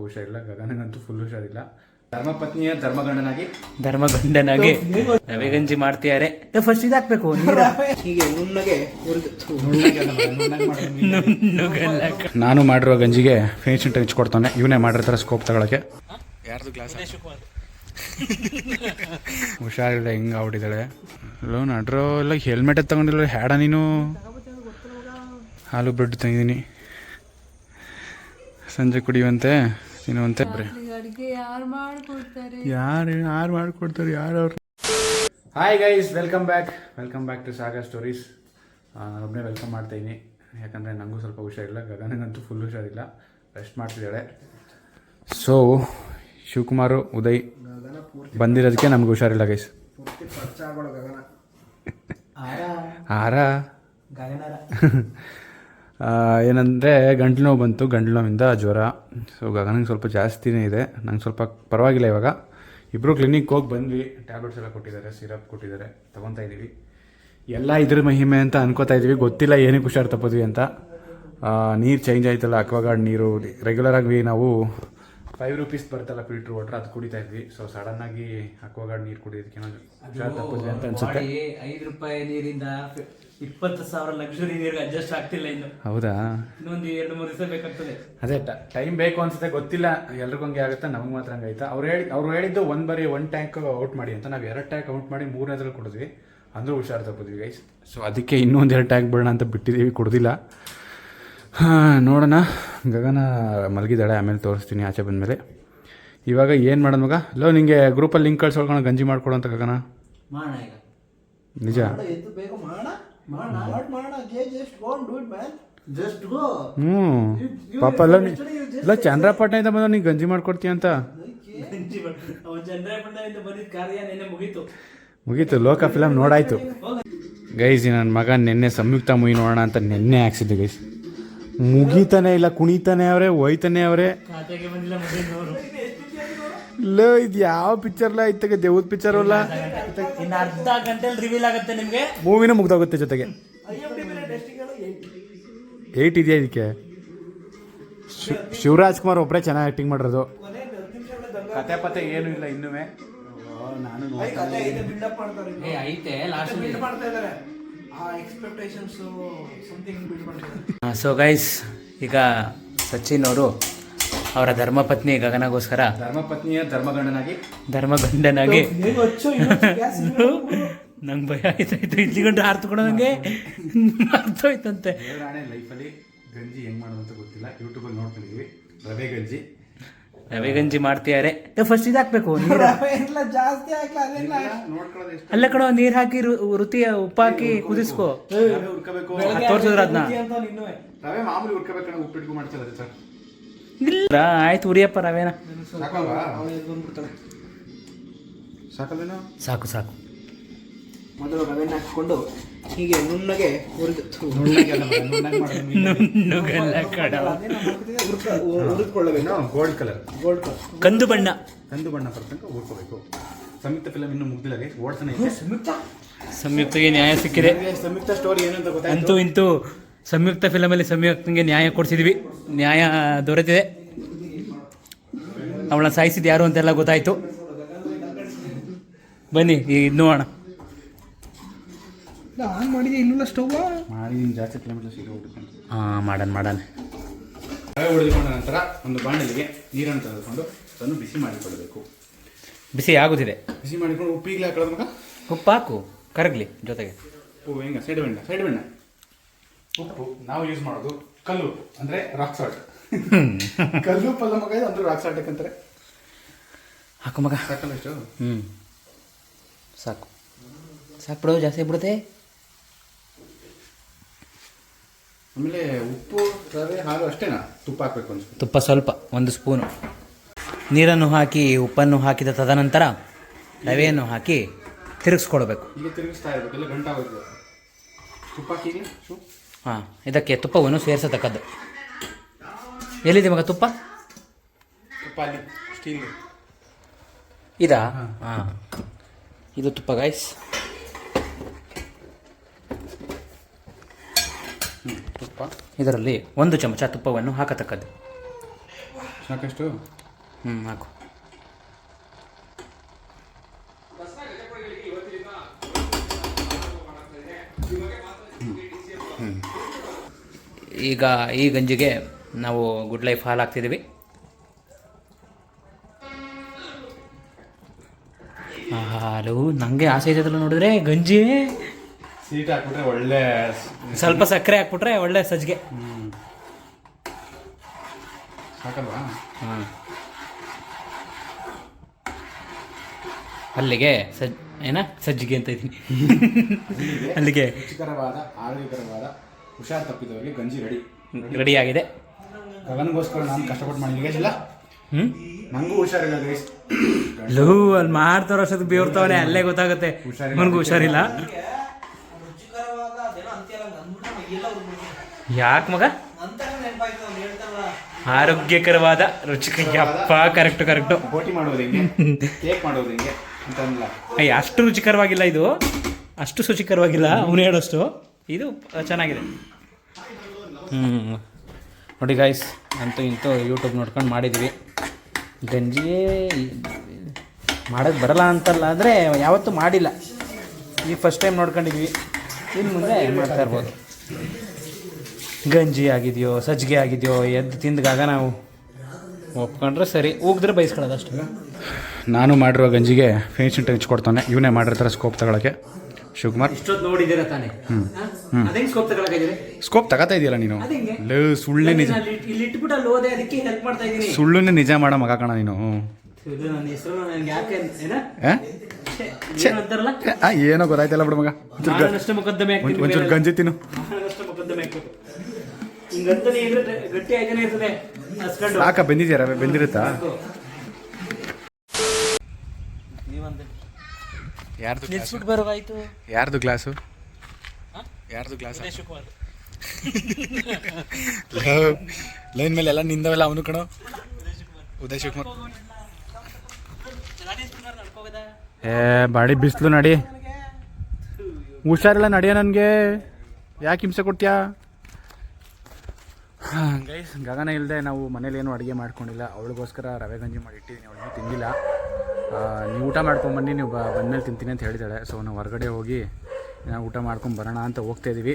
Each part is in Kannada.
ಹುಷಾರಿಲ್ಲ, ಗಗನಗಂತೂ ಫುಲ್ ಹುಷಾರಿಲ್ಲ. ಧರ್ಮಪತ್ನಿಯ ಧರ್ಮಗಂಡನಾಗಿ ರವೆ ಗಂಜಿ ಮಾಡ್ತಿದ್ದಾರೆ. ಫಸ್ಟ್ ಇದಾಕ್ಬೇಕು ಹೀಗೆ ನುಣ್ಣಗೆ ನಾನು ಮಾಡಿರೋ ಗಂಜಿಗೆ ಫಿನಿಶಿಂಗ್ ಟಚ್ ಕೊಡ್ತಾನೆ. ಇವನೇ ಮಾಡಿರ್ತಾರೆ ಸ್ಕೋಪ್ ತಗೊಳಕ್ಕೆ. ಯಾರ್ದು ಗ್ಲಾಸ್ ಹುಷಾರಿಲ್ಲ, ಹಿಂಗೆ ಆಗ್ಬಿಟ್ಟಿದ್ದಾಳೆ. ಲೋ ನಡ್ರೋ ಎಲ್ಲ ಹೆಲ್ಮೆಟ್ ತಗೊಂಡಿಲ್ಲ ಹ್ಯಾಡ ನೀನು. ಹಾಲು ಬ್ರೆಡ್ ತಂದಿದ್ದೀನಿ, ಸಂಜೆ ಕುಡಿಯುವಂತೆ ತಿನ್ನುವಂತೆ. ಯಾರು ಮಾಡ್ಕೊಡ್ತಾರೆ ಯಾರವ್ರು. Hi guys, welcome back to Sagar stories. ನಾನೊಬ್ಬನೇ ವೆಲ್ಕಮ್ ಮಾಡ್ತಾಯಿದ್ದೀನಿ, ಯಾಕಂದರೆ ನನಗೂ ಸ್ವಲ್ಪ ಹುಷಾರಿಲ್ಲ, ಗಗನಗಂತೂ ಫುಲ್ ಹುಷಾರಿಲ್ಲ, ರೆಸ್ಟ್ ಮಾಡ್ತಿದ್ದಾಳೆ. ಸೊ ಶಿವಕುಮಾರು, ಉದಯ್ ಬಂದಿರೋದಕ್ಕೆ ನಮ್ಗೆ ಹುಷಾರಿಲ್ಲ ಗೈಸ್. ಏನಂದರೆ ಗಂಟ್ಲು ನೋವು ಬಂತು, ಗಂಟ್ಲು ನೋವಿಂದ ಜ್ವರ. ಸೊ ಗಗನಂಗೆ ಸ್ವಲ್ಪ ಜಾಸ್ತಿನೇ ಇದೆ, ನಂಗೆ ಸ್ವಲ್ಪ ಪರವಾಗಿಲ್ಲ ಇವಾಗ. ಇಬ್ಬರು ಕ್ಲಿನಿಕ್ ಹೋಗಿ ಬಂದ್ವಿ, ಟ್ಯಾಬ್ಲೆಟ್ಸ್ ಎಲ್ಲ ಕೊಟ್ಟಿದ್ದಾರೆ, ಸಿರಪ್ ಕೊಟ್ಟಿದ್ದಾರೆ, ತೊಗೊತಾ ಇದ್ದೀವಿ. ಎಲ್ಲ ಇದ್ರ ಮಹಿಮೆ ಅಂತ ಅನ್ಕೋತಾ ಇದ್ದೀವಿ, ಗೊತ್ತಿಲ್ಲ ಏನಕ್ಕೆ ಹುಷಾರು ತಪ್ಪಿದ್ವಿ ಅಂತ. ನೀರು ಚೇಂಜ್ ಆಯ್ತಲ್ಲ, ಅಕ್ವಾಗಾರ್ಡ್ ನೀರು ರೆಗ್ಯುಲರಾಗಿ ನಾವು 5 ರೂಪೀಸ್ ಬರ್ತಲ್ಲ ಫಿಲ್ಟ್ರ್ ವಾಟರ್, ಅದು ಕುಡಿತಾ ಇದ್ವಿ. ಸೊ ಸಡನ್ನಾಗಿ ಅಕ್ವಾಗಾರ್ಡ್ ನೀರು ಕುಡಿಯೋದಕ್ಕೆ ಹುಷಾರು ತಪ್ಪಿದ್ವಿ ಅಂತ ಅನ್ಸುತ್ತೆ. 5 ರೂಪಾಯಿ ನೀರಿಂದ 20,000 ಲಕ್ಸುರಿ ನೀರಿಗೆ ಅಡ್ಜಸ್ಟ್ ಆಗ್ತಿಲ್ಲ ಇನ್ನು. ಹೌದಾ, ಇನ್ನೊಂದು 2-3 ದಿವಸ ಬೇಕಾಗ್ತದೆ. ಅದೇ ಟೈಮ್ ಬೇಕು ಅನ್ಸುತ್ತೆ, ಗೊತ್ತಿಲ್ಲ ಎಲ್ರಿಗೂ ಹಂಗೆ ಆಗುತ್ತೆ, ನಮಗೆ ಮಾತ್ರ ಹಂಗೆ ಆಯ್ತಾ. ಅವ್ರು ಹೇಳಿದ್ದು ಒಂದು ಟ್ಯಾಂಕ್ ಔಟ್ ಮಾಡಿ ಅಂತ. ನಾವು 2 ಟ್ಯಾಂಕ್ ಔಟ್ ಮಾಡಿ 3ನೇದ್ರಲ್ಲಿ ಕುಡಿದ್ವಿ, ಅಂದರೂ ಹುಷಾರು ತಪ್ಪಿದ್ವಿ ಗೈಸ್. ಸೊ ಅದಕ್ಕೆ ಇನ್ನೊಂದು 2 ಟ್ಯಾಂಕ್ ಬಿಡೋಣ ಅಂತ ಬಿಟ್ಟಿದ್ದೀವಿ, ಕುಡ್ದಿಲ್ಲ. ನೋಡೋಣ. ಗಗನ ಮಲಗಿದ್ದಾಳೆ, ಆಮೇಲೆ ತೋರಿಸ್ತೀನಿ ಆಚೆ ಬಂದಮೇಲೆ. ಇವಾಗ ಏನು ಮಾಡೋದು ಮಗ? ಲೋ, ನಿಂಗೆ ಗ್ರೂಪಲ್ಲಿ ಲಿಂಕ್ ಕಳ್ಸೋಣ, ಗಂಜಿ ಮಾಡ್ಕೊಡು ಅಂತ ಗಗನ. ನಿಜ ಪಾಪ ಅಲ್ಲ ಚಂದ್ರಪಟ್ಟಣದಿಂದ ಬಂದ ನೀನು ಗಂಜಿ ಮಾಡ್ಕೊಡ್ತೀಯ ಅಂತ. ಮುಗೀತು, ಲೋಕ ಫಿಲಮ್ ನೋಡಾಯ್ತು ಗೈಸ್. ನನ್ನ ಮಗ ನಿನ್ನೆ ಸಂಯುಕ್ತ ಮೂವಿ ನೋಡೋಣ ಅಂತ ನಿನ್ನೆ ಹಾಕ್ಸಿದ್ದೆ ಗೈಸ್. ಮುಗೀತಾನೆ ಇಲ್ಲ, ಕುಣಿತಾನೆ ಅವ್ರೆ, ಹೋಯ್ತಾನೆ ಅವ್ರೆ. ಲೋ, ಇದು ಯಾವ ಪಿಕ್ಚರ್ಲ ಇತ್ತಾಗ? ದೇವ್ದ ಪಿಕ್ಚರ್ ಅಲ್ಲ, ಅರ್ಧ ಗಂಟೆಲಿ ರಿವೀಲ್ ಆಗುತ್ತೆ ನಿಮಗೆ. ಮೂವಿನೂ ಮುಗ್ದೋಗುತ್ತೆ ಜೊತೆಗೆ. 8 ಇದೆಯಾ ಇದಕ್ಕೆ? ಶಿವರಾಜ್ ಕುಮಾರ್ ಒಬ್ಬರೇ ಚೆನ್ನಾಗಿ ಆ್ಯಕ್ಟಿಂಗ್ ಮಾಡಿರೋದು. ಕತೆ ಪತೆ ಏನೂ ಇಲ್ಲ ಇನ್ನೂ. ನಾನು ಸೊ ಗೈಸ್, ಈಗ ಸಚಿನ್ ಅವರು ಅವರ ಧರ್ಮಪತ್ನಿ ಗಗನಗೋಸ್ಕರ ಧರ್ಮಪತ್ನಿಯ ಧರ್ಮಗಂಡನಾಗಿ ನಂಗೆ ಭಯ ಆಯ್ತಾಯ್ತು. ಇಲ್ಲಿ ಗಂಟೆ ಆರ್ತುಕೊಂಡು ನಂಗೆ ಅರ್ಥೋಯ್ತಂತೆ. ಲೈಫಲ್ಲಿ ಗಂಜಿ ಹೆಂಗೆ ಮಾಡೋದು ಅಂತ ಗೊತ್ತಿಲ್ಲ, ಯೂಟ್ಯೂಬಲ್ಲಿ ನೋಡ್ತಿದ್ದೀವಿ. ರವೆ ಗಂಜಿ ಮಾಡ್ತಿದ್ದಾರೆ. ಫಸ್ಟ್ ಇದಾಕ್ಬೇಕು, ಅಲ್ಲ ಕಣ, ನೀರು ಹಾಕಿ ರುತಿಯ ಉಪ್ಪಾಕಿ ಕುದಿಸ್ಕೋ. ತೋರ್ಸಿದ್ರ ಅದನ್ನ ರವೆ ಮಾಮೂಲಿ ಹುರ್ಕೋಬೇಕು, ಉಪ್ಪಿಟ್ಟು ಮಾಡ್ತಿಲ್ಲ ಸರ್. ಇಲ್ಲ ಆಯ್ತು, ಉರಿಯಪ್ಪ ರವೆನ. ಸಾಕು ಸಾಕು. ಮೊದಲು ರವೆನ ಹಾಕಿಕೊಂಡು ಹೀಗೆ ನುಣ್ಣಗೆ ಹುರಿದುಕೊಳ್ಳಬೇಕು. ಗೋಲ್ಡ್ ಕಲರ್ ಕಂದು ಬಣ್ಣ ಬರ್ತಂಕ ಹುರ್ಕೋಬೇಕು. ಸಂಯುಕ್ತ ಫಿಲಮ್ ಇನ್ನೂ ಮುಗ್ದಿಲ್ಲ, ಓಡ್ತಾನೆ ಇದೆ. ಸಂಯುಕ್ತಗೆ ನ್ಯಾಯ ಸಿಕ್ಕಿದೆ. ಸಂಯುಕ್ತ ಸ್ಟೋರಿ ಏನು ಅಂತ ಗೊತ್ತಾಯ್ತು. ಅಂತೂ ಇಂತೂ ಸಂಯುಕ್ತ ಫಿಲಮಲ್ಲಿ ಸಂಯುಕ್ತಂಗೆ ನ್ಯಾಯ ಕೊಡಿಸಿದ್ವಿ, ನ್ಯಾಯ ದೊರೆತಿದೆ. ಅವಳನ್ನ ಸಾಯಿಸಿದ್ದು ಯಾರು ಅಂತೆಲ್ಲ ಗೊತ್ತಾಯ್ತು. ಬನ್ನಿ ಇದು ನೋಡೋಣ. ಮಾಡಿದೆ ಇನ್ನೂ ಸ್ಟವ್ ಮಾಡಿದ್ದೀನಿ, ಜಾಸ್ತಿ ಕಿಲೋಮೀಟರ್ ಮಾಡೋಣ. ರವೆ ಉಳಿದುಕೊಂಡ ನಂತರ ಒಂದು ಬಾಣಲಿಗೆ ನೀರನ್ನು ತೆಗೆದುಕೊಂಡು ಅದನ್ನು ಬಿಸಿ ಮಾಡಿಕೊಳ್ಳಬೇಕು. ಬಿಸಿ ಆಗುತ್ತಿದೆ. ಬಿಸಿ ಮಾಡಿಕೊಂಡು ಉಪ್ಪಿಗೆ ಹಾಕೊಳ್ಳೋದು ಮಗ. ಉಪ್ಪು ಹಾಕು, ಕರಗಲಿ ಜೊತೆಗೆ. ಉಪ್ಪು ಹೆಂಗೆ? ಸೈಡ್ ಬೆಣ್ಣ. ಉಪ್ಪು ನಾವು ಯೂಸ್ ಮಾಡೋದು ಕಲ್ಲು ಉಪ್ಪು, ಅಂದರೆ ರಾಕ್ ಸಾಲ್ಟ್. ಕಲ್ಲು ಉಪ್ಪಲ್ಲ ಮಗ, ಇದು ಅಂದ್ರೆ ರಾಕ್ ಸಾಲ್ಟ್ ಯಾಕಂತಾರೆ. ಹಾಕು ಮಗ. ಸಾಕಲ್ಲ ಇಷ್ಟು? ಸಾಕು ಬಿಡೋದು, ಜಾಸ್ತಿ ಬಿಡುತ್ತೆ. ಆಮೇಲೆ ಉಪ್ಪು, ರವೆ, ಹಾಲು ಅಷ್ಟೇನಾ? ತುಪ್ಪ ಹಾಕಬೇಕು ಒಂದು ಸ್ಪೂನ್. ತುಪ್ಪ ಸ್ವಲ್ಪ, 1 ಸ್ಪೂನು. ನೀರನ್ನು ಹಾಕಿ ಉಪ್ಪನ್ನು ಹಾಕಿದ ತದನಂತರ ರವೆಯನ್ನು ಹಾಕಿ ತಿರುಗಿಸ್ಕೊಳ್ಬೇಕು. ಈಗ ತಿರುಗಿಸ್ತಾ ಇರಬೇಕು, ಇಲ್ಲ ಗಂಟಾಗೋದು. ತುಪ್ಪ ಹಾಕಿ. ಇದಕ್ಕೆ ತುಪ್ಪವನ್ನು ಸೇರಿಸತಕ್ಕದ್ದು. ಎಲ್ಲಿದೆ ಮಗ ತುಪ್ಪ? ಅಲ್ಲಿ ಸ್ಟೀಲ್ ಇದಾ? ಇದು ತುಪ್ಪ ಗೈಸ್. ತುಪ್ಪ ಇದರಲ್ಲಿ 1 ಚಮಚ ತುಪ್ಪವನ್ನು ಹಾಕತಕ್ಕದ್ದು. ಸಾಕಷ್ಟು ಹಾಕು. ಈಗ ಈ ಗಂಜಿಗೆ ನಾವು ಗುಡ್ ಲೈಫ್ ಹಾಲು ಹಾಕ್ತಿದ್ದೀವಿ. ಹಾಲು ನನಗೆ ಆಸೆ ಇದೆಲ್ಲ ನೋಡಿದ್ರೆ ಗಂಜಿ ಸೀಟ್ ಹಾಕ್ಬಿಟ್ರೆ ಒಳ್ಳೆ ಸ್ವಲ್ಪ ಸಕ್ಕರೆ ಹಾಕ್ಬಿಟ್ರೆ ಒಳ್ಳೆ ಸಜ್ಜಿಗೆ. ಸಾಕಲ್ವಾ? ಹಾಂ, ಅಲ್ಲಿಗೆ ಸಜ್ಜಿಗೆ ಅಂತ ಇದ್ದೀನಿ. ಅಲ್ಲಿಗೆ ರುಚಿಕರವಾದ ಆರೋಗ್ಯಕರವಾದ ಹುಷಾರು ತಪ್ಪಿದವರಿಗೆ ಗಂಜಿ ರೆಡಿ ಆಗಿದೆ. ಗಗನಗೋಸ್ಕರ ನಾನು ಕಷ್ಟಪಟ್ಟು ಮಾಡಿಲ್ಲ. ನಂಗೂ ಹುಷಾರಿಲ್ಲ ಗೈಸ್. ಅಲ್ಲಿ ಮಾಡ್ತಾರೋ ಅಷ್ಟೊತ್ತು ಬೇವ್ರ್ತವನೆ, ಅಲ್ಲೇ ಗೊತ್ತಾಗುತ್ತೆ ನನಗೂ ಹುಷಾರಿಲ್ಲ. ಯಾಕೆ ಮಗ? ಆರೋಗ್ಯಕರವಾದ ರುಚಿಕರಪ್ಪ. ಕರೆಕ್ಟು ಬೋಟಿ ಮಾಡೋದು ಹಿಂಗೆ, ಕೇಕ್ ಮಾಡೋದು ಹಿಂಗೆ ಅಂತಂದಿಲ್ಲ. ಅಷ್ಟು ರುಚಿಕರವಾಗಿಲ್ಲ ಇದು, ಅಷ್ಟು ಶುಚಿಕರವಾಗಿಲ್ಲ ಅವನು ಹೇಳೋಷ್ಟು. ಇದು ಚೆನ್ನಾಗಿದೆ. ನೋಡಿ ಗಾಯ್ಸ್, ಅಂತೂ ಇಂತೂ ಯೂಟ್ಯೂಬ್ ನೋಡ್ಕೊಂಡು ಮಾಡಿದ್ವಿ. ಗಂಜಿ ಮಾಡೋಕ್ಕೆ ಬರಲ್ಲ ಅಂತಲ್ಲ, ಅಂದರೆ ಯಾವತ್ತೂ ಮಾಡಿಲ್ಲ, ಈಗ ಫಸ್ಟ್ ಟೈಮ್ ನೋಡ್ಕೊಂಡಿದ್ವಿ. ಇನ್ನು ಮುಂದೆ ಮಾಡ್ತಾ ಇರ್ಬೋದು. ಗಂಜಿ ಆಗಿದೆಯೋ ಸಜ್ಜಿಗೆ ಆಗಿದೆಯೋ ಎದ್ದು ತಿಂದಾಗ ನಾವು ಒಪ್ಕೊಂಡ್ರೆ ಸರಿ, ಉಗಿದ್ರೆ ಬೈಸ್ಕೊಳ್ಳೋದು ಅಷ್ಟೇ. ನಾನು ಮಾಡಿರೋ ಗಂಜಿಗೆ ಫಿನಿಶಿಂಗ್ ಟಚ್ ಕೊಡ್ತಾನೆ ಇವನೇ ಮಾಡಿರ್ತಾರೆ ಸ್ಕೋಪ್ ತಗೊಳಕ್ಕೆ. ಶಿವಕುಮಾರ್ ಇಷ್ಟೊತ್ತು ನೋಡಿದ್ದೀರಾ ತಾನೇ? ಅದೇನು ಸ್ಕೋಪ್ ತಗೊಳಕಿದ್ದೀರಿ? ಸ್ಕೋಪ್ ತಗೋತಾ ಇದೆಯಲ್ಲ ನೀನು. ಸುಳ್ಳೆ ನಿಜ, ಇಲ್ಲಿ ಇಟ್ಬಿಟ್ಟು ಅಲ್ಲಿ ಹೋದೆ, ಅದಕ್ಕೆ ಹೆಲ್ಪ್ ಮಾಡ್ತಾ ಇದ್ದೀನಿ. ಸುಳ್ಳುನ್ನೇ ನಿಜ ಮಾಡೋ ಮಗ ಕಣ ನೀನು. ನನ್ನ ಹೆಸರು ನನಗೆ ಯಾಕೆ ಅಂತಾರಲ್ಲ, ಏನೋ ಗೊತ್ತಾಯ್ತಲ್ಲ ಬಿಡು ಮಗ. ಮೊಕದ್ದಮೆ ಒಂಚೂರು ಗಂಜಿ ತಿನ್ನು. ಮೊಕದ್ದಮೆ ಹಿಂಗಂತಾನೆ ಇದ್ರೆ ಗಟ್ಟಿ ಆಯ್ತಾನೆ ಇರ್ತದೆ. ಸಾಕ ಬೆಂದಿದ್ಯಾರ? ಬೆಂದಿರುತ್ತಾ? ನಿಲ್ಸ್ಬಿಟ್ಟು ಬರೋದಾಯ್ತು. ಯಾರ್ದು ಗ್ಲಾಸು? ಲೈನ್ ಮೇಲೆ ಎಲ್ಲ ನಿಂದವೆಲ್ಲ ಅವನು ಕಣೋ. ಉದಯ್ ಶಿವಕುಮಾರ್. ಬಾಡಿ ಬಿಸಿಲು ನಡಿ, ಹುಷಾರಿಲ್ಲ ನಡಿಯ. ನನಗೆ ಯಾಕೆ ಹಿಂಸೆ ಕೊಡ್ತೀಯಾ? ಗೈಸ್, ಗಗನ ಇಲ್ಲದೆ ನಾವು ಮನೇಲಿ ಏನೂ ಅಡುಗೆ ಮಾಡ್ಕೊಂಡಿಲ್ಲ. ಅವಳಿಗೋಸ್ಕರ ರವೆ ಗಂಜಿ ಮಾಡಿ ಇಟ್ಟಿದ್ದೀನಿ, ಅವಳಿಗೆ ತಿಂದಿಲ್ಲ. ನೀವು ಊಟ ಮಾಡ್ಕೊಂಬನ್ನಿ, ನೀವು ಬಂದಮೇಲೆ ತಿಂತೀನಿ ಅಂತ ಹೇಳಿದ್ದಾಳೆ. ಸೊ ನಾವು ಹೊರಗಡೆ ಹೋಗಿ ನಾವು ಊಟ ಮಾಡ್ಕೊಂಡು ಬರೋಣ ಅಂತ ಹೋಗ್ತಾಯಿದ್ದೀವಿ.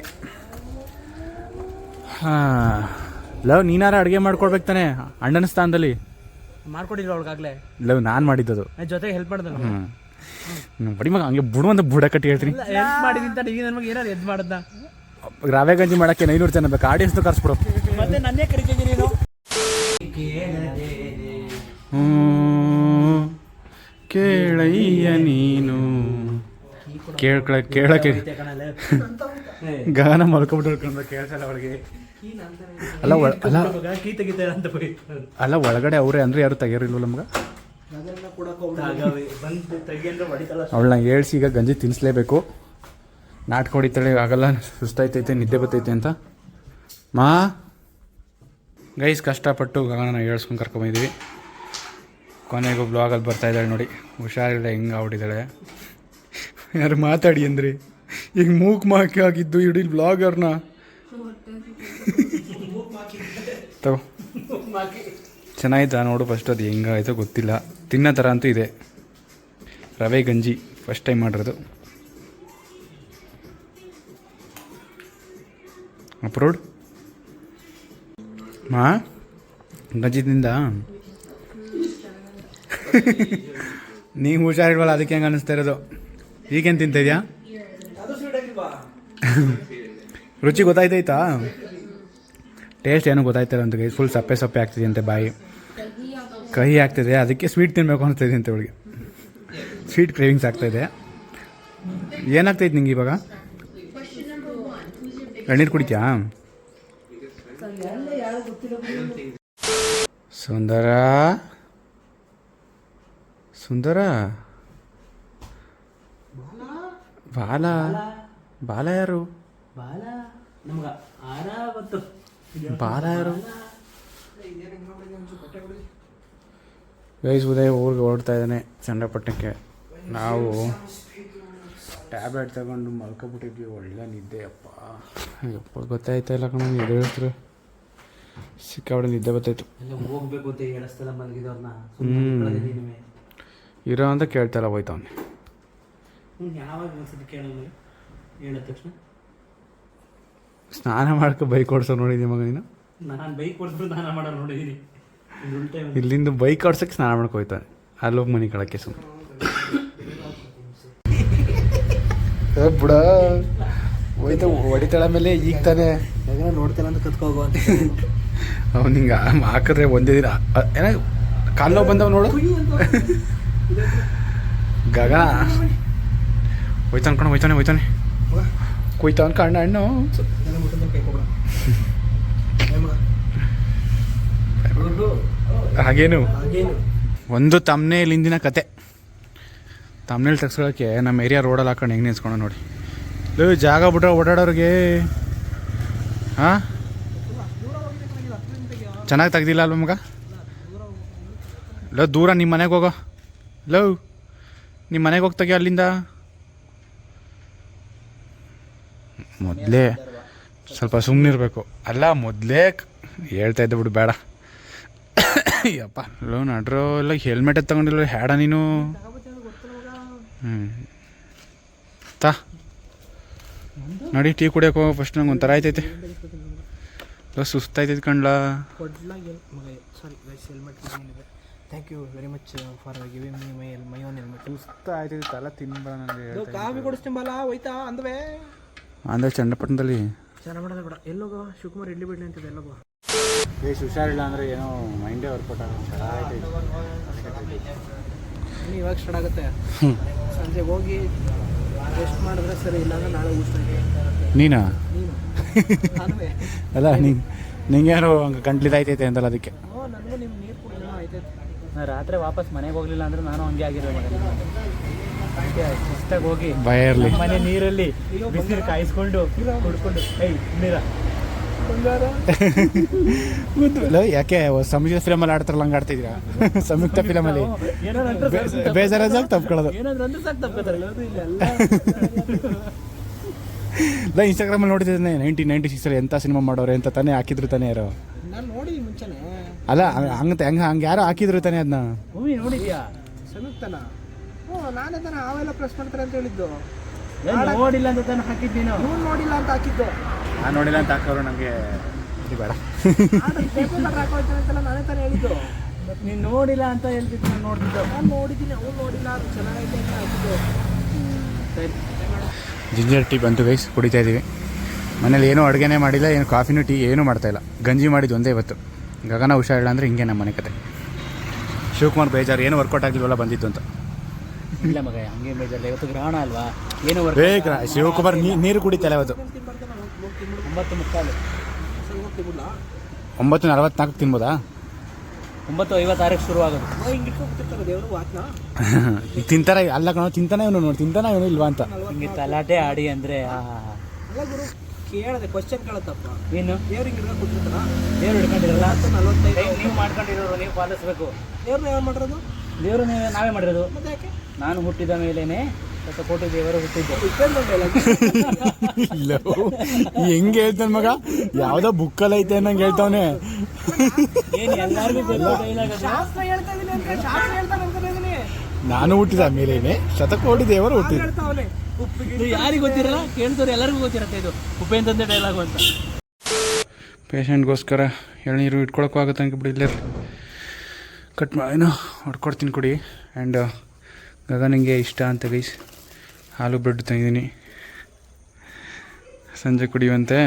ಲವ್, ನೀನಾರ ಅಡುಗೆ ಮಾಡ್ಕೊಡ್ಬೇಕು ತಾನೆ ಅಣ್ಣನ ಸ್ಥಾನದಲ್ಲಿ. ಮಾಡ್ಕೊಡಿಲ್ಲ ಅವಳಿಗಾಗಲೇ. ಲವ್, ನಾನು ಮಾಡಿದ್ದದು, ಜೊತೆಗೆ ಹೆಲ್ಪ್ ಮಾಡಿದ. ಬಡಿ ಮಗ ಹಂಗೆ ಬಿಡು ಅಂತ ಬುಡ ಕಟ್ಟಿ ಹೇಳ್ತೀನಿ. ಹೆಲ್ಪ್ ಮಾಡಿದ್ದೀನಿ ಅಂತ ಈಗ ನಮಗೆ ಏನಾದ್ರು ಎದ್ದು ಮಾಡ್ದ. ರವೆ ಗಂಜಿ ಮಾಡೋಕ್ಕೆ 900 ಜನ ಬೇಕು. ಆಡಿಯನ್ಸ್ನು ಕರ್ಸ್ಬಿಡು. ಮತ್ತೆ ನನ್ನೇ ಕರಿತಿದ್ದೀನಿ ನೀನು. ಕೇಳಯ್ಯ ನೀನು ಕೇಳಕ್ಕೆ ಗಾನ ಮಲ್ಕೊಬಿಟ್ಟು ಕೇಳ್ಸಲ್ಲ ಅವಳಿಗೆ. ಅಲ್ಲ ಒಳಗಡೆ ಅವರೇ ಅಂದ್ರೆ ಯಾರು ತೆಗಿಯೋರಿಲ್ವಲ್ಲ ಮಗ. ಅವಳನ್ನ ಹೇಳ್ಸಿ ಈಗ ಗಂಜಿ ತಿನ್ನಿಸ್ಲೇಬೇಕು. ನಾಟಕ ಹೊಡಿತಾಳೆ, ಆಗಲ್ಲ, ಸುಸ್ತಾಯ್ತೈತೆ, ನಿದ್ದೆ ಬರ್ತೈತೆ ಅಂತ. ಗೈಸ್, ಕಷ್ಟಪಟ್ಟು ಗಗನ ಹೇಳ್ಸ್ಕೊಂಡು ಕರ್ಕೊಂಬಂದಿದ್ದೀವಿ. ಕೊನೆಗೂ ಬ್ಲಾಗಲ್ಲಿ ಬರ್ತಾಯಿದ್ದಾಳೆ ನೋಡಿ. ಹುಷಾರಿಲ್ಲ, ಹೆಂಗೆ ಆಗ್ಬಿಟ್ಟಿದ್ದಾಳೆ. ಯಾರು ಮಾತಾಡಿ ಅಂದರೆ ಈಗ ಮೂಕ್ ಮಾಕಿ ಆಗಿದ್ದು ಇಡೀ ಬ್ಲಾಗರ್ನ ತಗೋ. ಚೆನ್ನಾಯ್ತಾ ನೋಡು ಫಸ್ಟ್. ಅದು ಹೆಂಗಾಯ್ತೋ ಗೊತ್ತಿಲ್ಲ, ತಿನ್ನೋ ಥರ ಅಂತೂ ಇದೆ. ರವೆ ಗಂಜಿ ಫಸ್ಟ್ ಟೈಮ್ ಮಾಡಿರೋದು. ಅಪ್ರೂವ್ಡ್. ಗಂಜಿ ತಿಂದ ನೀವು ಹುಷಾರಿಲ್ವಲ್ಲ, ಅದಕ್ಕೆ ಹೆಂಗೆ ಅನ್ನಿಸ್ತಾ ಇರೋದು. ಈಗೇನು ತಿಂತಿದ್ಯಾ? ರುಚಿ ಗೊತ್ತಾಯ್ತಾಯ್ತಾ? ಟೇಸ್ಟ್ ಏನೋ ಗೊತ್ತಾಯ್ತಲ್ಲ ಅಂತ ಗೈಸ್. ಫುಲ್ ಸಪ್ಪೆ ಸಪ್ಪೆ ಆಗ್ತಿದೆ ಅಂತೆ, ಬಾಯಿ ಕಹಿ ಆಗ್ತಿದೆ. ಅದಕ್ಕೆ ಸ್ವೀಟ್ ತಿನ್ನಬೇಕು ಅನಿಸ್ತಾಯಿದೆ ಅಂತೆ ಅವಳಿಗೆ. ಸ್ವೀಟ್ ಕ್ರೇವಿಂಗ್ಸ್ ಆಗ್ತಾಯಿದೆ. ಏನಾಗ್ತೈತೆ ನಿಂಗೆ ಇವಾಗ? ಎಳ್ನೀರು ಕುಡಿತ್ಯಾ? ಸುಂದರ ಸುಂದರ ಬಾಲ ಬಾಲ ಯಾರು? ಬಾಲ ಯಾರು? ಗೈಸ್, ಉದಯ್ ಊರಿಗೆ ಹೊರಡ್ತಾ ಇದ್ದಾನೆ ಚನ್ನಪಟ್ಟಣಕ್ಕೆ. ನಾವು ಟ್ಯಾಬ್ಲೆಟ್ ತಗೊಂಡು ಮಲ್ಕೊಬಿಟ್ಟಿದ್ವಿ. ಒಳ್ಳೆ ನಿದ್ದೆ. ಅಪ್ಪ ಗೊತ್ತಾಯ್ತಾ ಇಲ್ಲ ಕಣ, ಎದ್ದು ಹೇಳ್ತಾರೆ. ಸಿಕ್ಕಾಬಿಟ್ಟು ನಿದ್ದೆ ಬರ್ತಾಯಿತ್ತು. ಎಲ್ಲ ಹೋಗ್ಬೇಕು ಅಂತ ಹೇಳಿಸ್ತಲ್ಲ ಮಲಗಿದವ್ರನ್ನ. ಇರೋ ಅಂತ ಕೇಳ್ತಾರ ಹೋಯ್ತವನೆ. ಯಾವಾಗ ಒಂದ್ಸತಿ ಕೇಳೋದು ಹೇಳಿದ ತಕ್ಷಣ ಸ್ನಾನ ಮಾಡ್ಕೊ ಬೈಕ್ ಓಡಿಸೋ ನೋಡಿದ್ದೀನಿ ಮಗ ನೀನು. ನಾನು ಬೈಕ್ ಓಡಿಸ್ಬಿಟ್ಟು ಸ್ನಾನ ಮಾಡೋರು ನೋಡಿದ್ದೀನಿ. ಇಲ್ಲಿಂದ ಬೈಕ್ ಓಡ್ಸಕ್ಕೆ ಸ್ನಾನ ಮಾಡ್ಕೊ ಹೋಯ್ತಾನೆ. ಅಲ್ಲೋಗಿ ಮನೆ ಕಳಕ್ಕೆ ಸುಮ್ಮನೆ ಬಿಡ ಹೋಯ್ತು ಹೊಡಿತಾಳ ಮೇಲೆ ಈಗ ತಾನೆ ನೋಡ್ತೇನೆ ಅಂತ ಕತ್ಕೋಗೋ ಅಂತ ಅವ್ನು ಹಿಂಗೆ ಹಾಕಿದ್ರೆ ಒಂದೇ ದಿನ ಏನ ಕಾಲು ಬಂದವ್ ನೋಡು ಗಗನ ಹೋಯ್ತಾನೆ ಕಣ ಹೋಯ್ತಾನೆ ಕೊಯ್ತಾವನ್ ಕಣ್ಣ ಹಣ್ಣು ಹಾಗೇನು ಒಂದು ತಮ್ಮನೇಲಿ ಹಿಂದಿನ ಕತೆ. ತಮ್ಮನೇಲಿ ತೆಗ್ಸ್ಕೊಳಕ್ಕೆ ನಮ್ಮ ಏರಿಯಾ ರೋಡಲ್ಲಿ ಹಾಕೊಂಡು ಹೆಂಗೆ ನಿಲ್ಸ್ಕೊಳ ನೋಡಿ. ಜಾಗ ಬಿಟ್ರೆ ಓಡಾಡೋರಿಗೆ ಹಾಂ ಚೆನ್ನಾಗಿ ತೆಗ್ದಿಲ್ಲ ಅಲ್ವ ಮಗ. ದೂರ ನಿಮ್ಮ ಮನೆಗೆ ಹೋಗೋ. ನಿಮ್ಮ ಮನೆಗೆ ಹೋಗಿ ತೆಗಿ ಅಲ್ಲಿಂದ. ಮೊದಲೇ ಸ್ವಲ್ಪ ಸುಮ್ಮನಿರ್ಬೇಕು. ಅಲ್ಲ ಮೊದಲೇ ಹೇಳ್ತಾ ಇದ್ದೆ ಬಿಡು ಬೇಡ. ಯಪ್ಪ ನಡ್ರೋ ಎಲ್ಲ ಹೆಲ್ಮೆಟ್ ತಗೊಂಡಿಲ್ಲ ಹ್ಯಾಡ ನೀನು. ತಾ ನೋಡಿ ಟೀ ಕುಡಿಯೋಕೆ ಹೋಗೋ ಫಸ್ಟ್ ನಂಗೆ ಒಂಥರ ಆಯ್ತೈತೆ. ಸುಸ್ತಾಯ್ತೈತೆ ಕಣ್ಲಾ. Thank you very much for giving me my own helmet. ಸುಸ್ತ ಆಯ್ತೈತೆ ತಲೆ ತಿನ್ಬೇಡ ನನಗೆ. ಕಾಫಿ ಕೊಡಿಸ್ತಿಂಬಲ್ಲ ಹೋಯ್ತಾ ಅಂದವೇ ಅಂದರೆ ಚನ್ನಪಟ್ಟಣದಲ್ಲಿ ಚೆನ್ನಾಗಿ ಮಾಡೋದು ಬೇಡ. ಎಲ್ಲೋಗ ಶಿವಕುಮಾರ್ ಇಡ್ಲಿ ಬಿಡ್ಲಿ ಅಂತಿದೆ ಎಲ್ಲೋಗ. ಹುಷಾರಿಲ್ಲ ಅಂದರೆ ಏನೋ ಮೈಂಡೇ ವರ್ಕೌಟ್ ಇನ್ನು ಇವಾಗ ಸ್ಟಾರ್ಟ್ ಆಗುತ್ತೆ. ಸಂಜೆಗೆ ಹೋಗಿ ರೆಸ್ಟ್ ಮಾಡಿದ್ರೆ ಸರಿ, ಇಲ್ಲಾಂದ್ರೆ ನಾಳೆ ಊಟ. ನೀನಾ ನೀನು ಅಲ್ಲ ನಿಂಗೇನು ಹಂಗೆ ಗಂಟ್ಲಿದಾಯ್ತೈತೆ ಅಂತಲ್ಲ ಅದಕ್ಕೆ. ನನಗೂ ನಿಮ್ಮ ನೀರು ಕುಡಿಯೋಣ ಆಯ್ತೈತೆ. ನಾನು ರಾತ್ರಿ ವಾಪಸ್ ಮನೆಗೆ ಹೋಗಲಿಲ್ಲ ಅಂದ್ರೆ ನಾನು ಹಂಗೆ ಆಗಿರೋ ಶಿಸ್ತಾಗಿ ಹೋಗಿ ಭಯ ಇರಲಿ. ಮನೆ ನೀರಲ್ಲಿ ಬಿಸಿನೀರು ಕಾಯಿಸ್ಕೊಂಡು ಕುಡ್ಕೊಂಡು ನೀರ ಯಾಕೆ ಸಂಯುಕ್ತ ಫಿಲಮಲ್ಲಿ ಆಡ್ತಾರಲ್ಲ ಹಂಗೆ ಆಡ್ತಿದ್ದೀರಾ? ಸಂಯುಕ್ತ ಫಿಲಮಲ್ಲಿ ಬೇಜಾರಾದಾಗ ತಪ್ಕೊಳ್ಳೋದು. ಇಲ್ಲ ಇನ್ಸ್ಟಾಗ್ರಾಮಲ್ಲಿ ನೋಡಿದ್ದೇನೆ 1996 ಎಂಥ ಸಿನಿಮಾ ಮಾಡೋರು ಅಂತ ತಾನೇ ಹಾಕಿದ್ರು ತಾನೇ ಯಾರೋ. ನಾನು ನೋಡಿ ಮುಂಚೆನೆ ಅಲ್ಲ ಹಂಗೆ ಯಾರೋ ಹಾಕಿದ್ರು ತಾನೇ ಅದನ್ನ. ಮೂವಿ ನೋಡಿದ್ಯಾ ಸಂಯುಕ್ತನ? ನಾನೇ ತಾನೆ ಅವೆಲ್ಲ ಪ್ರೆಸ್ ಮಾಡ್ತಾರೆ ಅಂತ ಹೇಳಿದ್ದು. ನೋಡಿಲ್ಲ ಅಂತ ತಾನೆ ಹಾಕಿದ್ದೀನಿ. ನೀವು ನೋಡಿಲ್ಲ ಅಂತ ಹಾಕಿದ್ದು. ನಾನು ನೋಡಿಲ್ಲ ಅಂತ ಹಾಕೋರು ನನಗೆ ಬೇಡ. ಹಾಕೋಯ್ತಾನೆ ನಾನೇ ತಾನೇ ಹೇಳಿದ್ದು. ನೀನು ನೋಡಿಲ್ಲ ಅಂತ ಹೇಳ್ತಿದ್ದು. ನಾನು ನೋಡ್ತಿದ್ದು. ನಾನು ನೋಡಿದ್ದೀನಿ. ಅವ್ನು ನೋಡಿಲ್ಲ. ಅದು ಚೆನ್ನಾಗೈತೆ ಅಂತ ಹಾಕಿದ್ದು. ಜಿಂಜರ್ ಟೀ ಬಂತು ಗೈಸ್, ಕುಡಿತಾ ಇದ್ದೀವಿ. ಮನೇಲಿ ಏನೂ ಅಡುಗೆನೇ ಮಾಡಿಲ್ಲ, ಏನು ಕಾಫಿನೂ ಟೀ ಏನೂ ಮಾಡ್ತಾಯಿಲ್ಲ. ಗಂಜಿ ಮಾಡಿದ್ದು ಒಂದೇ ಇವತ್ತು. ಗಗನ ಹುಷಾರಿಲ್ಲ ಅಂದರೆ ಹಿಂಗೆ ನಮ್ಮ ಮನೆ ಕತೆ. ಶಿವಕುಮಾರ್ ಬೇಜಾರು ಏನು ವರ್ಕೌಟ್ ಆಗಿಲ್ವಲ್ಲ ಬಂದಿದ್ದು ಅಂತ. ಇಲ್ಲ ಮಗ ಹಂಗೆ ಬೇಜಾರಿಲ್ಲ. ಇವತ್ತು ಗ್ರಹಣ ಅಲ್ವಾ, ಏನು ಶಿವಕುಮಾರ್ ನೀರು ಕುಡಿತಲ್ಲ ಇವತ್ತು. 9:44 ತಿನ್ಬೋದಾ? 9:56 ಶುರು ಆಗೋದು. ತಿಂತಾರ ಅಲ್ಲ ಕಣ, ತಿಂತಾನೆ ಇವನು ನೋಡಿ, ತಿಂತಾನ ಇವನು ಇಲ್ವಾ ಅಂತ ಹಿಂಗೆ ತಲಾಟೆ ಆಡಿ ಅಂದರೆ ಕೇಳಿದೆ. ಕ್ವಶನ್ ಕೇಳತ್ತಪ್ಪ. ಏನು ದೇವ್ರಿಗೆ ಹಿಡ್ಕೊಂಡು ದೇವ್ರು ಹಿಡ್ಕೊಂಡಿರಲ್ಲ. 45 ನೀವು ಮಾಡ್ಕೊಂಡಿರೋರು, ನೀವು ಪಾಲಿಸ್ಬೇಕು. ದೇವ್ರನ್ನ ಯಾರು ಮಾಡಿರೋದು? ದೇವರು ನಾವೇ ಮಾಡಿರೋದು. ಮತ್ತೆ ಯಾಕೆ? ನಾನು ಹುಟ್ಟಿದ ಮೇಲೇನೆ ಕೋಟಿ ದೇವರು ಹುಟ್ಟಿದ್ದೆ. ಇಲ್ಲ ಹೆಂಗೆ ಹೇಳ್ತಾನೆ ಮಗ, ಯಾವುದೋ ಬುಕ್ಕಲ್ಲಿ ಐತೆ ಅನ್ನಂಗೆ ಹೇಳ್ತಾವನೆ. ನಾನು ಹುಟ್ಟಿದ ಮೇಲೇನೆ ಶತಕೋಟಿ ದೇವರು ಹುಟ್ಟಿದ. ಯಾರಿಗೆ ಗೊತ್ತಿರಲ್ಲ, ಕೇಳ್ತಾರೆ ಎಲ್ಲರಿಗೂ ಗೊತ್ತಿರತ್ತೆ. ಇದು ಉಪೇಂದ್ರ ಡೈಲಾಗು ಅಂತ. ಪೇಷಂಟ್ಗೋಸ್ಕರ ಎಳ್ನೀರು ಇಟ್ಕೊಳಕ್ಕೂ ಆಗುತ್ತೆ ಹಂಗೆ ಬಿಡಿ. ಇಲ್ಲೇ ಕಟ್ ಏನೋ ಹೊಡ್ಕೊಡ್ತೀನಿ ಕುಡಿ. ಆ್ಯಂಡ್ ಗಗನಿಗೆ ಇಷ್ಟ ಅಂತ ಗೈಸ್ ಹಾಲು ಬ್ರೆಡ್ ತಂದಿದ್ದೀನಿ. ಸಂಜೆ ಕುಡಿಯುವಂತೆ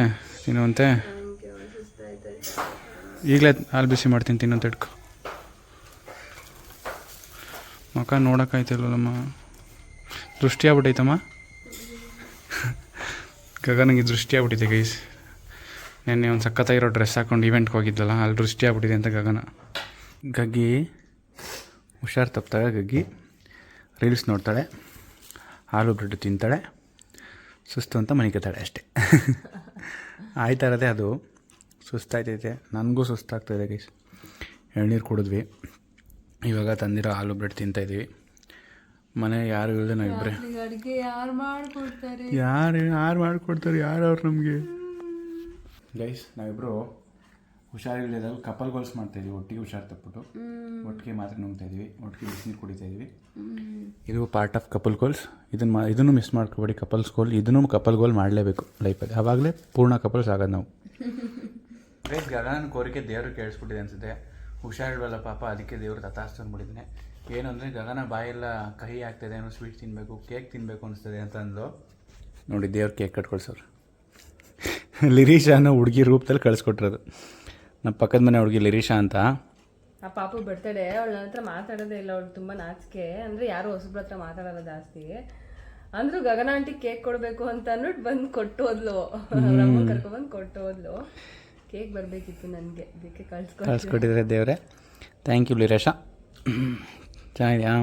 ತಿನ್ನುವಂತೆ. ಈಗಲೇ ಹಾಲು ಬಿಸಿ ಮಾಡ್ತೀನಿ, ತಿನ್ನೋಂತ ಇಟ್ಕೊ. ಮಕ್ಕ ನೋಡೋಕ್ಕಾಯ್ತಿಲ್ವಲ್ಲಮ್ಮ, ದೃಷ್ಟಿ ಆಗ್ಬಿಟ್ಟೈತಮ್ಮ. ಗಗನಿಗೆ ದೃಷ್ಟಿ ಆಗ್ಬಿಟ್ಟಿದೆ ಗೈಸ್. ನೆನ್ನೆ ಒಂದು ಸಖತ್ತಾಗಿರೋ ಡ್ರೆಸ್ ಹಾಕೊಂಡು ಇವೆಂಟ್ಗೆ ಹೋಗಿದ್ದಲ್ಲ, ಅಲ್ಲಿ ದೃಷ್ಟಿ ಆಗ್ಬಿಟ್ಟಿದೆ ಅಂತ ಗಗನ. ಗಗ್ಗಿ ಹುಷಾರು ತಪ್ತಾಳೆ. ಗಗ್ಗಿ ರೀಲ್ಸ್ ನೋಡ್ತಾಳೆ, ಹಾಲು ಬ್ರೆಡ್ ತಿಂತಾಳೆ, ಸುಸ್ತು ಅಂತ ಮನಿಕತ್ತಾಳೆ ಅಷ್ಟೇ. ಆಯ್ತಾ ಇರೋದೆ ಅದು. ಸುಸ್ತಾಯ್ತೈತೆ, ನನಗೂ ಸುಸ್ತಾಗ್ತಾಯಿದೆ ಗೈಸ್. ಎಳ್ನೀರು ಕುಡಿದ್ವಿ, ಇವಾಗ ತಂದಿರೋ ಹಾಲು ಬ್ರೆಡ್ ತಿಂತಾಯಿದ್ದೀವಿ. ಮನೆ ಯಾರು ಇಲ್ಲದೆ ನಾವಿಬ್ಬರೇ. ಯಾರು ಮಾಡಿಕೊಡ್ತಾರೆ ಯಾರು ಅವ್ರು ನಮಗೆ ಗೈಸ್. ನಾವಿಬ್ಬರು ಹುಷಾರಿಲ್ಲದಾಗ ಕಪಲ್ ಗೋಲ್ಸ್ ಮಾಡ್ತಾಯಿದ್ವಿ, ಒಟ್ಟಿಗೆ ಹುಷಾರು ತಪ್ಪಿಟ್ಟು ಒಟ್ಟಿಗೆ ಮಾತ್ರ ನುಂಗ್ತಾ ಇದೀವಿ, ಒಟ್ಟಿಗೆ ಬಿಸಿನೀರು ಕುಡಿತಾ ಇದೀವಿ. ಇದು ಪಾರ್ಟ್ ಆಫ್ ಕಪಲ್ ಗೋಲ್ಸ್. ಇದನ್ನು ಮಿಸ್ ಮಾಡ್ಕೋಬೇಡಿ. ಕಪಲ್ಸ್ ಗೋಲ್, ಇದನ್ನು ಕಪಲ್ ಗೋಲ್ ಮಾಡಲೇಬೇಕು ಲೈಫಲ್ಲಿ, ಆವಾಗಲೇ ಪೂರ್ಣ ಕಪಲ್ಸ್ ಆಗೋದು ನಾವು. ಗೈಸ್, ಗಗನ ಕೋರಿಕೆ ದೇವರು ಕೇಳಿಸ್ಬಿಟ್ಟಿದೆ ಅನಿಸುತ್ತೆ. ಹುಷಾರಿಲ್ವಲ್ಲ ಪಾಪ, ಅದಕ್ಕೆ ದೇವರು ತಥಾಸ್ತು ಅಂದ್ಬಿಟ್ಟಿದ್ದಾನೆ. ಏನು ಅಂದರೆ ಗಗನ ಬಾಯೆಲ್ಲ ಕಹಿ ಆಗ್ತಾಯಿದೆ, ಏನೋ ಸ್ವೀಟ್ ತಿನ್ನಬೇಕು, ಕೇಕ್ ತಿನ್ನಬೇಕು ಅನಿಸ್ತದೆ ಅಂತ ಅಂದು ನೋಡಿ ದೇವ್ರು ಕೇಕ್ ಕಟ್ಕೊಳ್ಸೋರು. ಲಿರೀಶಾ ಅನ್ನೋ ಹುಡುಗಿ ರೂಪದಲ್ಲಿ ಕಳಿಸ್ಕೊಟ್ಟಿರೋದು. ನಮ್ಮ ಪಕ್ಕದ ಮನೆ ಹುಡುಗಿ ಲಿರೀಶಾ ಅಂತ. ಆ ಪಾಪು ಬರ್ತಡೆ, ಅವಳ ನನ್ನ ಹತ್ರ ಮಾತಾಡೋದೇ ಇಲ್ಲ. ಅವಳು ತುಂಬ ನಾಚಿಕೆ, ಅಂದರೆ ಯಾರು ಹೊಸಬ್ರ ಹತ್ರ ಮಾತಾಡೋಲ್ಲ ಜಾಸ್ತಿ. ಅಂದರೂ ಗಗನ ಆಂಟಿ ಕೇಕ್ ಕೊಡಬೇಕು ಅಂತ ಅಂದ್ಬಿಟ್ಟು ಬಂದು ಕೊಟ್ಟು ಹೋದ್ಲು. ಅಮ್ಮ ಕರ್ಕೊಬಂದು ಕೊಟ್ಟು ಹೋದ್ಲು. ಕೇಕ್ ಬರಬೇಕಿತ್ತು ನನಗೆ, ಅದಕ್ಕೆ ಕಳಿಸ್ಕೊಟ್ಟಿದ್ರೆ ದೇವ್ರೆ. ಥ್ಯಾಂಕ್ ಯು ಲಿರೀಶಾ. ಚೆನ್ನಾಗಿದೆಯಾ?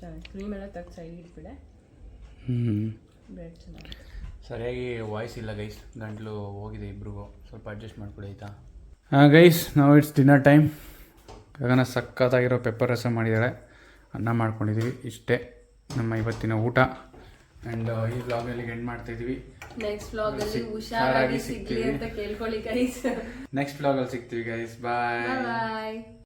ಚೆನ್ನಾಗಿ ಕ್ರೀಮ್ ಎಲ್ಲ ತೆಗ್ದು ಸೈಡ್ ಇಟ್ಬಿಡೆ. ಬ್ರೆಡ್ ಚೆನ್ನಾಗಿ ಸರಿಯಾಗಿ ವಾಯ್ಸ್ ಇಲ್ಲ ಗೈಸ್, ಗಂಟ್ಲು ಹೋಗಿದೆ ಇಬ್ರಿಗೂ, ಸ್ವಲ್ಪ ಅಡ್ಜಸ್ಟ್ ಮಾಡ್ಕೊಡಿ ಆಯಿತಾ? ಗೈಸ್, ನಾವು ಇಟ್ಸ್ ಡಿನ್ನರ್ ಟೈಮ್. ಗಗನ ಸಖತ್ತಾಗಿರೋ ಪೆಪ್ಪರ್ ರಸಮ್ ಮಾಡಿದ್ದಾರೆ, ಅನ್ನ ಮಾಡ್ಕೊಂಡಿದ್ದೀವಿ. ಇಷ್ಟೇ ನಮ್ಮ ಇವತ್ತಿನ ಊಟ. ಆ್ಯಂಡ್ ಈ ವ್ಲಾಗಲ್ಲಿ ಎಂಡ್ ಮಾಡ್ತಾಯಿದ್ದೀವಿ. ನೆಕ್ಸ್ಟ್ ವ್ಲಾಗಲ್ಲಿ ಹುಷಾರಾಗಿ ಸಿಗ್ಲಿ ಅಂತ ಕೇಳ್ಕೊಳ್ಳಿ ಗೈಸ್. ನೆಕ್ಸ್ಟ್ ವ್ಲಾಗಲ್ಲಿ ಸಿಗ್ತೀವಿ ಗೈಸ್. ಬಾಯ್.